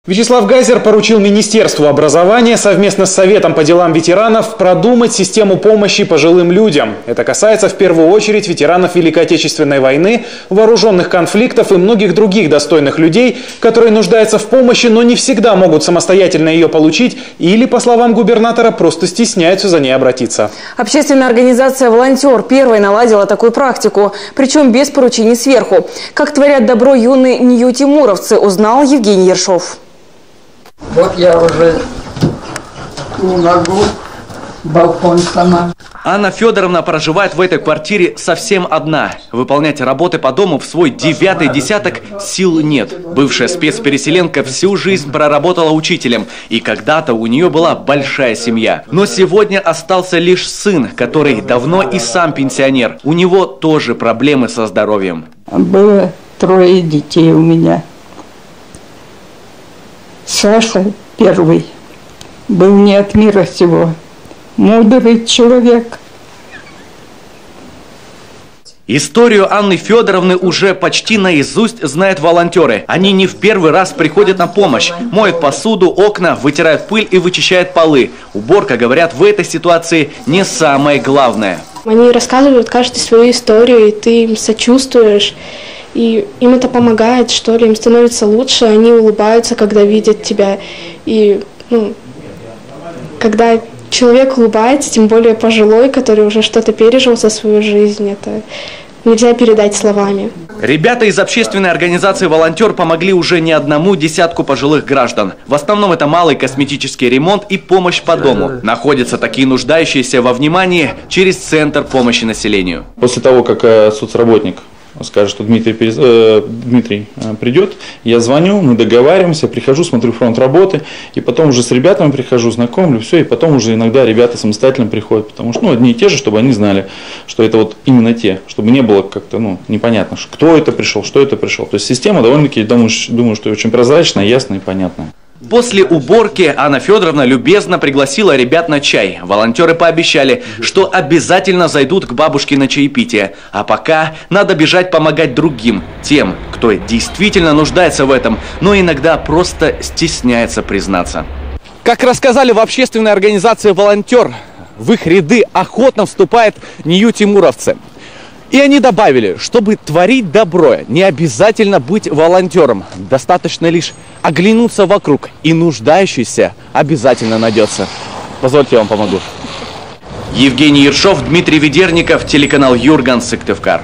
Вячеслав Гайзер поручил Министерству образования совместно с Советом по делам ветеранов продумать систему помощи пожилым людям. Это касается в первую очередь ветеранов Великой Отечественной войны, вооруженных конфликтов и многих других достойных людей, которые нуждаются в помощи, но не всегда могут самостоятельно ее получить или, по словам губернатора, просто стесняются за ней обратиться. Общественная организация «Волонтер» первой наладила такую практику, причем без поручений сверху. Как творят добро юные нью-тимуровцы, узнал Евгений Ершов. Вот я уже могу балкон сама. Анна Федоровна проживает в этой квартире совсем одна. Выполнять работы по дому в свой 9-й десяток сил нет. Бывшая спецпереселенка всю жизнь проработала учителем. И когда-то у нее была большая семья. Но сегодня остался лишь сын, который давно и сам пенсионер. У него тоже проблемы со здоровьем. Было 3 детей у меня. Саша первый был не от мира сего, мудрый человек. Историю Анны Федоровны уже почти наизусть знают волонтеры. Они не в первый раз приходят на помощь. Моют посуду, окна, вытирают пыль и вычищают полы. Уборка, говорят, в этой ситуации не самое главное. Они рассказывают каждый свою историю, и ты им сочувствуешь. И им это помогает, что ли, им становится лучше, они улыбаются, когда видят тебя. И когда человек улыбается, тем более пожилой, который уже что-то пережил за свою жизнь, это нельзя передать словами. Ребята из общественной организации «Волонтер» помогли уже не одному десятку пожилых граждан. В основном это малый косметический ремонт и помощь по дому. Находятся такие нуждающиеся во внимании через Центр помощи населению. После того, как соцработник скажет, что Дмитрий придет, я звоню, мы договариваемся, прихожу, смотрю фронт работы, и потом уже с ребятами прихожу, знакомлю, все, и потом уже иногда ребята самостоятельно приходят, потому что одни и те же, чтобы они знали, что это вот именно те, чтобы не было как-то непонятно, кто это пришел, что это пришел. То есть система довольно-таки, думаю, что очень прозрачная, ясная и понятная. После уборки Анна Федоровна любезно пригласила ребят на чай. Волонтеры пообещали, что обязательно зайдут к бабушке на чаепитие. А пока надо бежать помогать другим, тем, кто действительно нуждается в этом, но иногда просто стесняется признаться. Как рассказали в общественной организации «Волонтер», в их ряды охотно вступают нью-тимуровцы. И они добавили, чтобы творить добро, не обязательно быть волонтером. Достаточно лишь оглянуться вокруг, и нуждающийся обязательно найдется. Позвольте, я вам помогу. Евгений Ершов, Дмитрий Ведерников, телеканал Юрган, Сыктывкар.